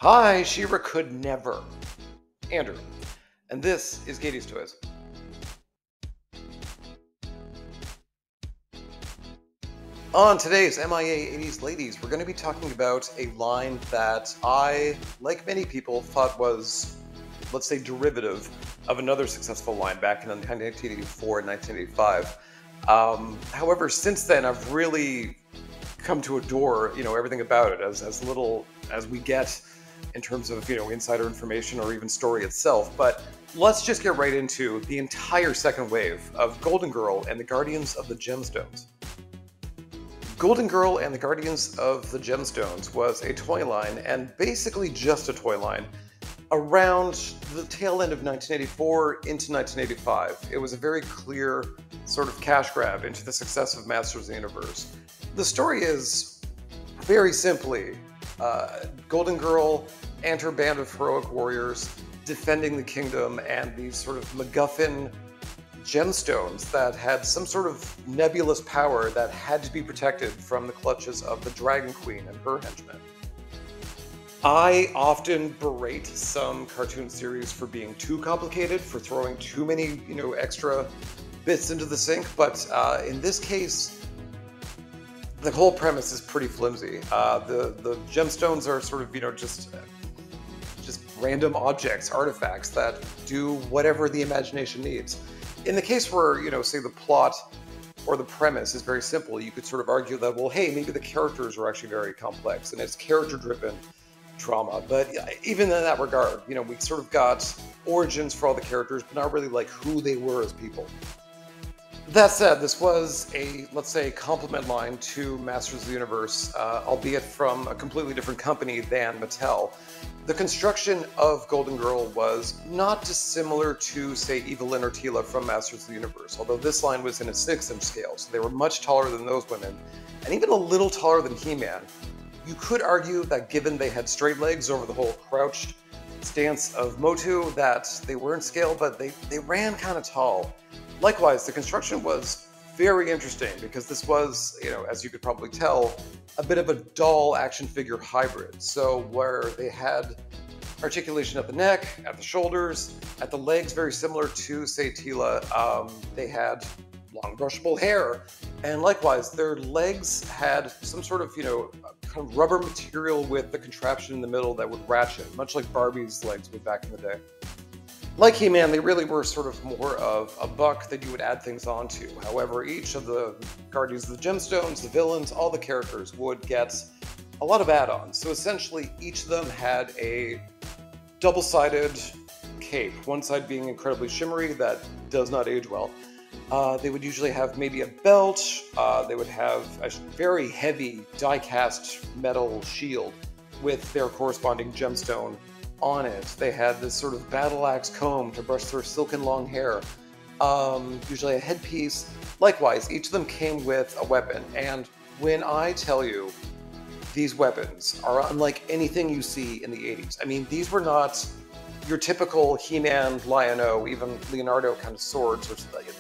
Hi, Shira could never. Andrew. And this is Gayties Toys. On today's MIA 80s Ladies, we're going to be talking about a line that I, like many people, thought was, let's say, derivative of another successful line back in 1984 and 1985. However, since then, I've really come to adore, everything about it, as little as we get in terms of, insider information or even story itself. But let's just get right into the entire second wave of Golden Girl and the Guardians of the Gemstones. Golden Girl and the Guardians of the Gemstones was a toy line, and basically just a toy line, around the tail end of 1984 into 1985. It was a very clear sort of cash grab into the success of Masters of the Universe. The story is, very simply, Golden Girl and her band of heroic warriors defending the kingdom and these sort of MacGuffin gemstones that had some sort of nebulous power that had to be protected from the clutches of the Dragon Queen and her henchmen. I often berate some cartoon series for being too complicated, for throwing too many, extra bits into the sink, but in this case, the whole premise is pretty flimsy. The gemstones are sort of, just random objects, artifacts that do whatever the imagination needs. In the case where, say the plot or the premise is very simple, you could sort of argue that, well, hey, maybe the characters are actually very complex and it's character-driven drama. But even in that regard, we sort of got origins for all the characters, but not really like who they were as people. That said, this was a, let's say, complement line to Masters of the Universe, albeit from a completely different company than Mattel. The construction of Golden Girl was not dissimilar to, say, Evelyn or Teela from Masters of the Universe, although this line was in a 6-inch scale, so they were much taller than those women, and even a little taller than He-Man. You could argue that given they had straight legs over the whole crouched stance of Motu, that they were in scale, but they ran kind of tall. Likewise, the construction was very interesting because this was, as you could probably tell, a bit of a doll action figure hybrid. So where they had articulation at the neck, at the shoulders, at the legs, very similar to, say, Teela, they had long brushable hair. And likewise, their legs had some sort of, kind of rubber material with the contraption in the middle that would ratchet, much like Barbie's legs would back in the day. Like He-Man, they really were sort of more of a buck that you would add things onto. However, each of the Guardians of the Gemstones, the villains, all the characters would get a lot of add-ons. So essentially, each of them had a double-sided cape, one side being incredibly shimmery, that does not age well. They would usually have maybe a belt, they would have a very heavy die-cast metal shield with their corresponding gemstone on it. They had this sort of battle axe comb to brush their silken long hair, usually a headpiece. Likewise, each of them came with a weapon, and when I tell you these weapons are unlike anything you see in the 80s, I mean, these were not your typical He-Man, Lion-O, even Leonardo kind of swords.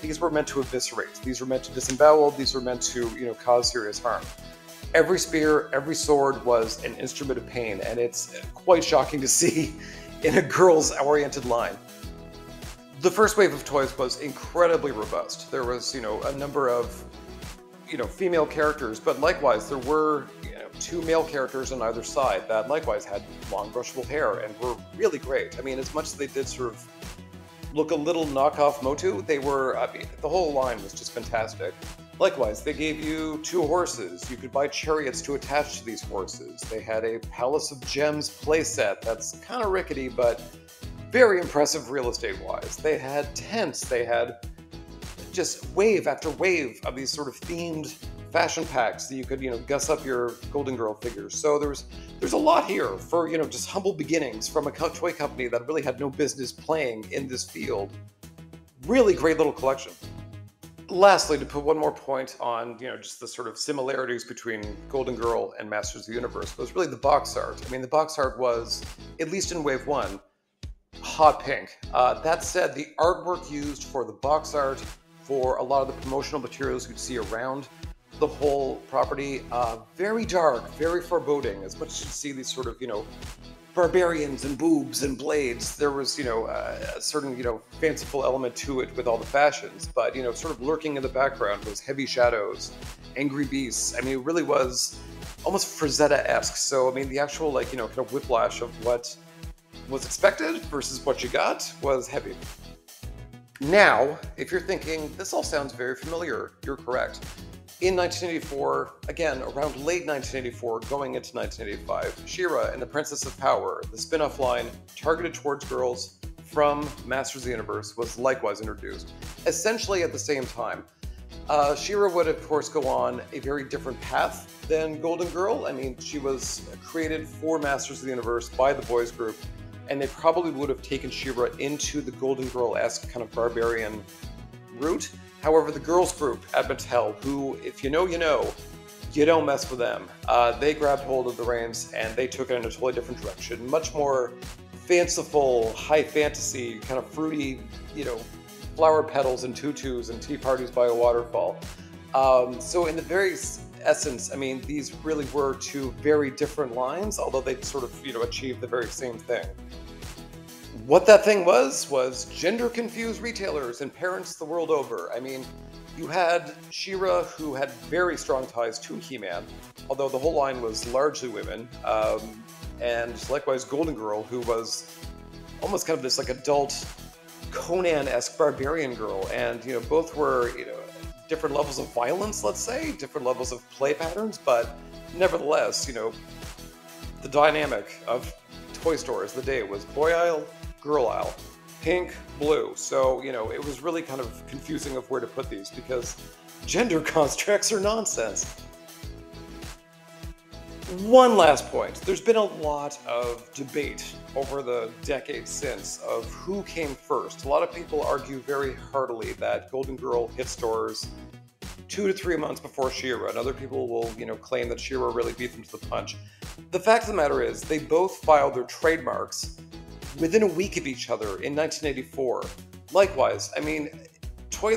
These were meant to eviscerate. These were meant to disembowel. These were meant to, cause serious harm. Every spear, every sword was an instrument of pain, and it's quite shocking to see in a girls-oriented line. The first wave of toys was incredibly robust. There was, a number of, female characters, but likewise there were, 2 male characters on either side that likewise had long brushable hair and were really great. I mean, as much as they did sort of look a little knockoff Motu, they were, the whole line was just fantastic. Likewise, they gave you 2 horses. You could buy chariots to attach to these horses. They had a Palace of Gems playset that's kind of rickety, but very impressive real estate-wise. They had tents. They had just wave after wave of these sort of themed fashion packs that you could, guss up your Golden Girl figures. So there's a lot here for, just humble beginnings from a toy company that really had no business playing in this field. Really great little collection. Lastly, to put one more point on, just the sort of similarities between Golden Girl and Masters of the Universe was really the box art. I mean, the box art was, at least in Wave 1, hot pink. That said, the artwork used for the box art, for a lot of the promotional materials you'd see around the whole property very dark, very foreboding. As much as you see these sort of, barbarians and boobs and blades, there was, a certain, fanciful element to it with all the fashions. But, sort of lurking in the background was heavy shadows, angry beasts. I mean, it really was almost Frazetta-esque. So, I mean, the actual, kind of whiplash of what was expected versus what you got was heavy. Now, if you're thinking, this all sounds very familiar, you're correct. In 1984, again, around late 1984, going into 1985, She-Ra and the Princess of Power, the spin-off line targeted towards girls from Masters of the Universe, was likewise introduced, essentially at the same time. She-Ra would, of course, go on a very different path than Golden Girl. I mean, she was created for Masters of the Universe by the boys group, and they probably would have taken She-Ra into the Golden Girl-esque kind of barbarian route. However, the girls group at Mattel, who, if you know, you know, you don't mess with them. They grabbed hold of the reins and they took it in a totally different direction. Much more fanciful, high fantasy, kind of fruity, flower petals and tutus and tea parties by a waterfall. So in the very essence, I mean, these really were two very different lines, although they sort of, achieved the very same thing. What that thing was gender-confused retailers and parents the world over. I mean, you had She-Ra, who had very strong ties to He-Man, although the whole line was largely women, and likewise Golden Girl, who was almost kind of this adult Conan-esque barbarian girl, and both were different levels of violence, let's say, different levels of play patterns, but nevertheless, the dynamic of toy stores the day was boy aisle, girl aisle, pink, blue. So, it was really kind of confusing of where to put these because gender constructs are nonsense. One last point. There's been a lot of debate over the decades since of who came first. A lot of people argue very heartily that Golden Girl hit stores 2 to 3 months before She-Ra, and other people will, claim that She-Ra really beat them to the punch. The fact of the matter is, they both filed their trademarks within a week of each other in 1984. Likewise, I mean, toy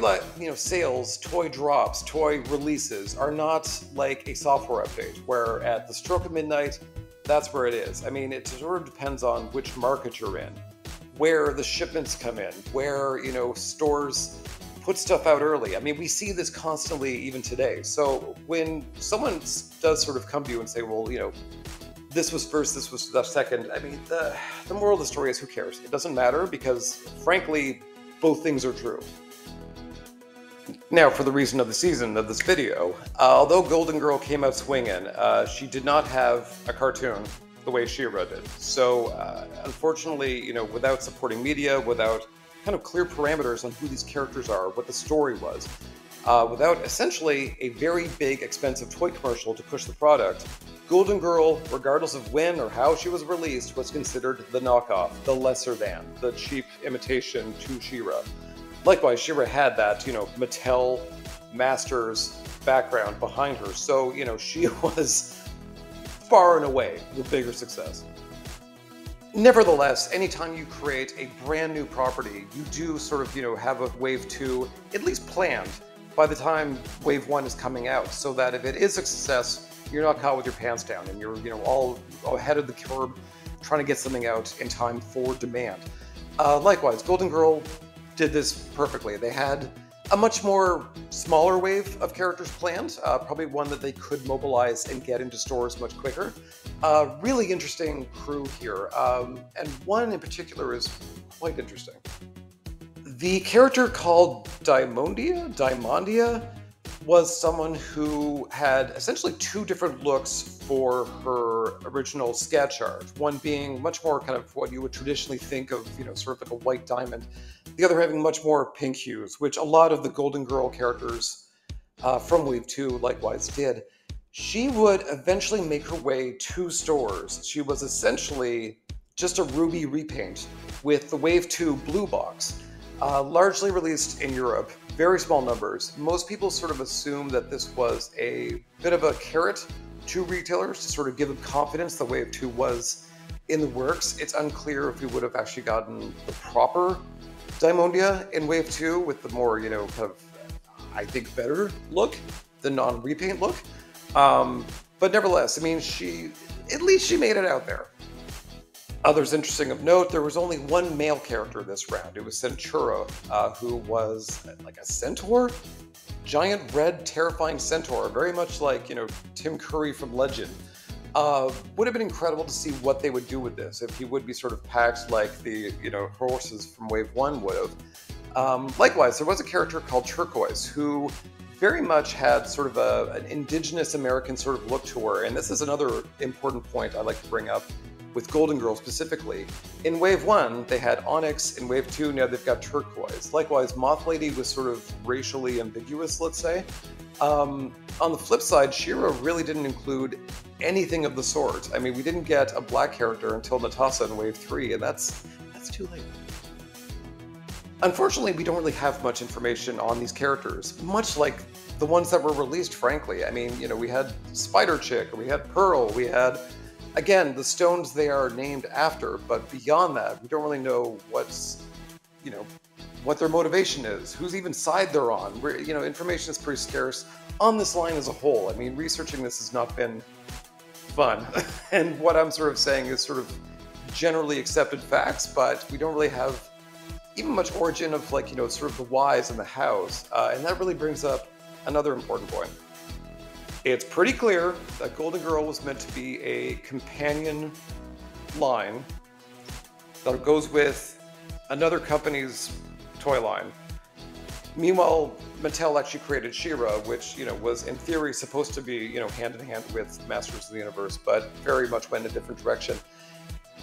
sales, toy drops, toy releases are not like a software update, where at the stroke of midnight, that's where it is. I mean, it sort of depends on which market you're in, where the shipments come in, where, stores put stuff out early. I mean, we see this constantly even today. So when someone does sort of come to you and say, well, this was first, this was the second, I mean, the moral of the story is who cares? It doesn't matter because, frankly, both things are true. Now, for the reason of the season of this video, although Golden Girl came out swinging, she did not have a cartoon the way She-Ra did. So, unfortunately, without supporting media, without kind of clear parameters on who these characters are, what the story was, without essentially a very big, expensive toy commercial to push the product, Golden Girl, regardless of when or how she was released, was considered the knockoff, the lesser than, the cheap imitation to She-Ra. Likewise, She-Ra had that, Mattel Masters background behind her, so, she was far and away the bigger success. Nevertheless, anytime you create a brand new property, you do sort of, have a wave 2 at least planned by the time wave 1 is coming out, so that if it is a success, you're not caught with your pants down and you're, all ahead of the curve trying to get something out in time for demand. Likewise, Golden Girl did this perfectly. They had a much more smaller wave of characters planned, probably one that they could mobilize and get into stores much quicker. Really interesting crew here, and one in particular is quite interesting. The character called Diamondia was someone who had essentially 2 different looks for her original sketch art. One being much more kind of what you would traditionally think of, sort of like a white diamond. The other having much more pink hues, which a lot of the Golden Girl characters from Wave 2 likewise did. She would eventually make her way to stores. She was essentially just a ruby repaint with the Wave 2 blue box. Largely released in Europe, very small numbers. Most people sort of assume that this was a bit of a carrot to retailers to sort of give them confidence the Wave 2 was in the works. It's unclear if we would have actually gotten the proper Diamondia in Wave 2 with the more, kind of, I think, better look. the non-repaint look. But nevertheless, I mean, at least she made it out there. Others interesting of note, there was only one male character this round. It was Centura, who was like a centaur? Giant red terrifying centaur, very much like, Tim Curry from Legend. Would have been incredible to see what they would do with this, if he would be sort of packed like the, horses from Wave 1 would have. Likewise, there was a character called Turquoise, who very much had sort of an indigenous American sort of look to her, and this is another important point I'd like to bring up with Golden Girl specifically. In Wave 1, they had Onyx. In Wave 2, now they've got Turquoise. Likewise, Moth Lady was sort of racially ambiguous, let's say. On the flip side, She-Ra really didn't include anything of the sort. I mean, we didn't get a black character until Natasha in Wave 3, and that's too late. Unfortunately, we don't really have much information on these characters, much like the ones that were released, frankly. I mean, we had Spider Chick, we had Pearl, we had... Again, the stones they are named after, but beyond that, we don't really know what their motivation is, whose even side they're on. Information is pretty scarce on this line as a whole. I mean, researching this has not been fun. And what I'm sort of saying is sort of generally accepted facts, but we don't really have even much origin of sort of the whys and the hows. And that really brings up another important point. It's pretty clear that Golden Girl was meant to be a companion line that goes with another company's toy line. Meanwhile, Mattel actually created She-Ra, which, was in theory supposed to be, hand in hand with Masters of the Universe, but very much went in a different direction.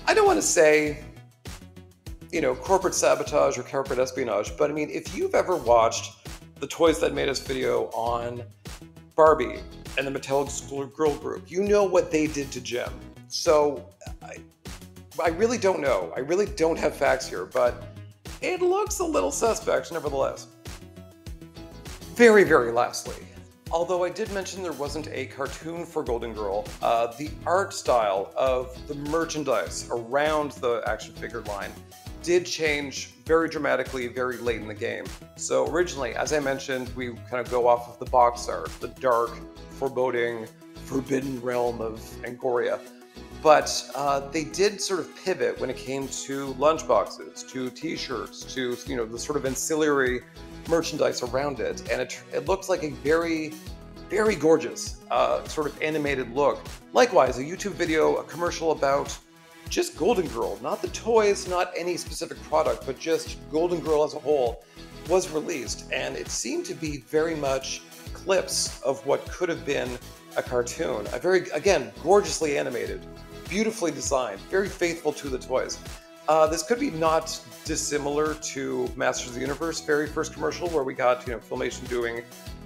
I don't want to say, corporate sabotage or corporate espionage, but I mean, if you've ever watched the Toys That Made Us video on Barbie and the Mattel Girl Group, you know what they did to Gem. So I really don't know. I really don't have facts here, but it looks a little suspect nevertheless. Very, very lastly, although I did mention there wasn't a cartoon for Golden Girl, the art style of the merchandise around the action figure line did change very dramatically very late in the game. So originally, as I mentioned, we kind of go off of the box art, the dark, foreboding, forbidden realm of Angoria. But they did sort of pivot when it came to lunchboxes, to t-shirts, to the sort of ancillary merchandise around it, and it looks like a very, very gorgeous sort of animated look. Likewise, a YouTube video, a commercial about just Golden Girl, not the toys, not any specific product, but just Golden Girl as a whole, was released, and it seemed to be very much clips of what could have been a cartoon. A very, again, gorgeously animated, beautifully designed, very faithful to the toys. This could be not dissimilar to Masters of the Universe very first commercial, where we got Filmation doing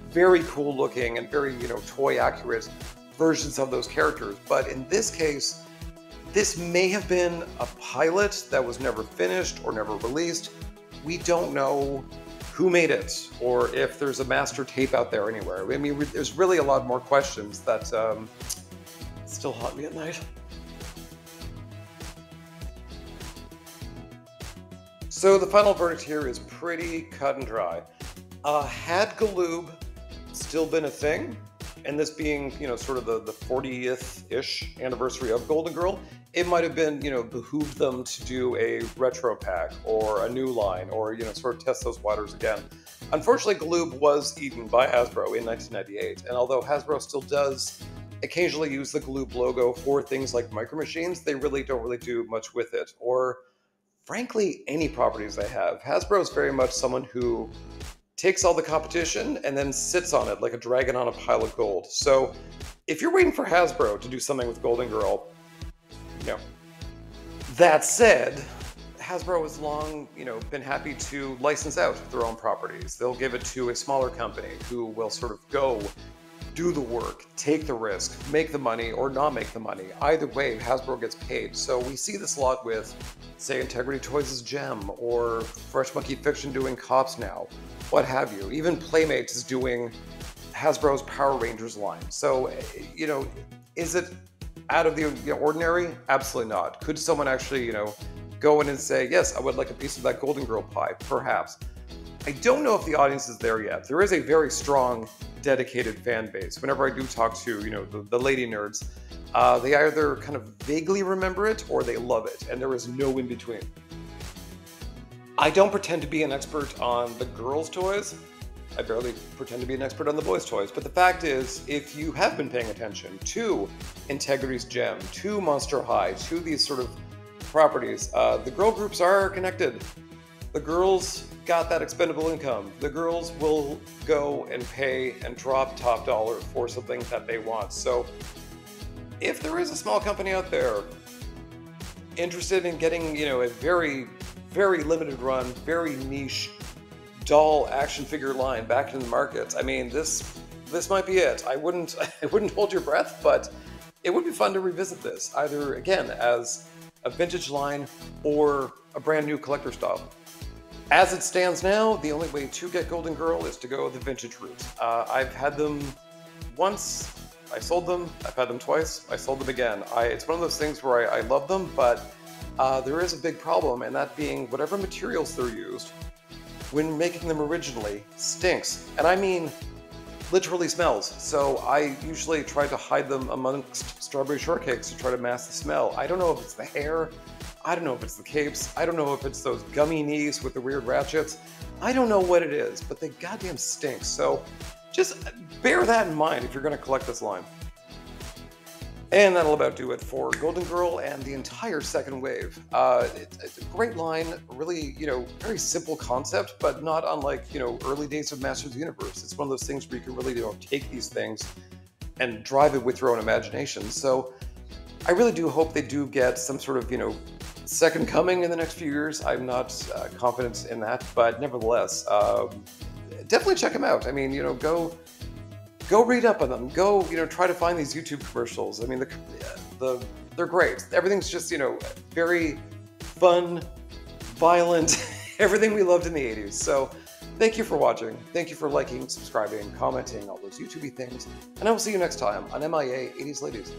very cool looking and very toy accurate versions of those characters. But in this case, this may have been a pilot that was never finished or never released. We don't know who made it, or if there's a master tape out there anywhere. I mean, there's really a lot more questions that still haunt me at night. So the final verdict here is pretty cut and dry. Had Galoob still been a thing, and this being, sort of the 40th-ish anniversary of Golden Girl, it might have been, behooved them to do a retro pack or a new line, or, sort of test those waters again. Unfortunately, Galoob was eaten by Hasbro in 1998, and although Hasbro still does occasionally use the Galoob logo for things like Micro Machines, they really don't do much with it, or frankly, any properties they have. Hasbro is very much someone who takes all the competition and then sits on it like a dragon on a pile of gold. So if you're waiting for Hasbro to do something with Golden Girl, no. That said, Hasbro has long, been happy to license out their own properties. They'll give it to a smaller company who will sort of go do the work, take the risk, make the money, or not make the money. Either way, Hasbro gets paid. So we see this a lot with, say, Integrity Toys' Gem, or Fresh Monkey Fiction doing Cops now, what have you. Even Playmates is doing Hasbro's Power Rangers line. So, is it out of the ordinary? Absolutely not. Could someone actually, go in and say, yes, I would like a piece of that Golden Girl pie? Perhaps. I don't know if the audience is there yet. There is a very strong, dedicated fan base. Whenever I do talk to, the lady nerds, they either kind of vaguely remember it or they love it, and there is no in between. I don't pretend to be an expert on the girls' toys. I barely pretend to be an expert on the boys' toys, but the fact is, if you have been paying attention to Integrity's Gem, to Monster High, to these sort of properties, the girl groups are connected. The girls got that expendable income. The girls will go and pay and drop top dollar for something that they want. So if there is a small company out there interested in getting, a very, very limited run, very niche doll action figure line back in the market, I mean, this might be it. I wouldn't hold your breath, but it would be fun to revisit this, either again as a vintage line or a brand new collector style. As it stands now, the only way to get Golden Girl is to go the vintage route. I've had them once, I sold them. I've had them twice, I sold them again. It's one of those things where I love them, but there is a big problem, and that being whatever materials they're used when making them originally stinks. And I mean literally smells. So I usually try to hide them amongst strawberry shortcakes to try to mask the smell. I don't know if it's the hair, I don't know if it's the capes, I don't know if it's those gummy knees with the weird ratchets. I don't know what it is, but they goddamn stink. So just bear that in mind if you're going to collect this line. And that'll about do it for Golden Girl and the entire second wave. It's a great line, really, very simple concept, but not unlike, early days of Masters of the Universe. It's one of those things where you can really, take these things and drive it with your own imagination. So I really do hope they do get some sort of, second coming in the next few years. I'm not confident in that, but nevertheless, definitely check them out. I mean, go read up on them. Go, try to find these YouTube commercials. I mean, they're great. Everything's just, very fun, violent, everything we loved in the 80s. So thank you for watching. Thank you for liking, subscribing, commenting, all those YouTube-y things. And I will see you next time on MIA 80s Ladies.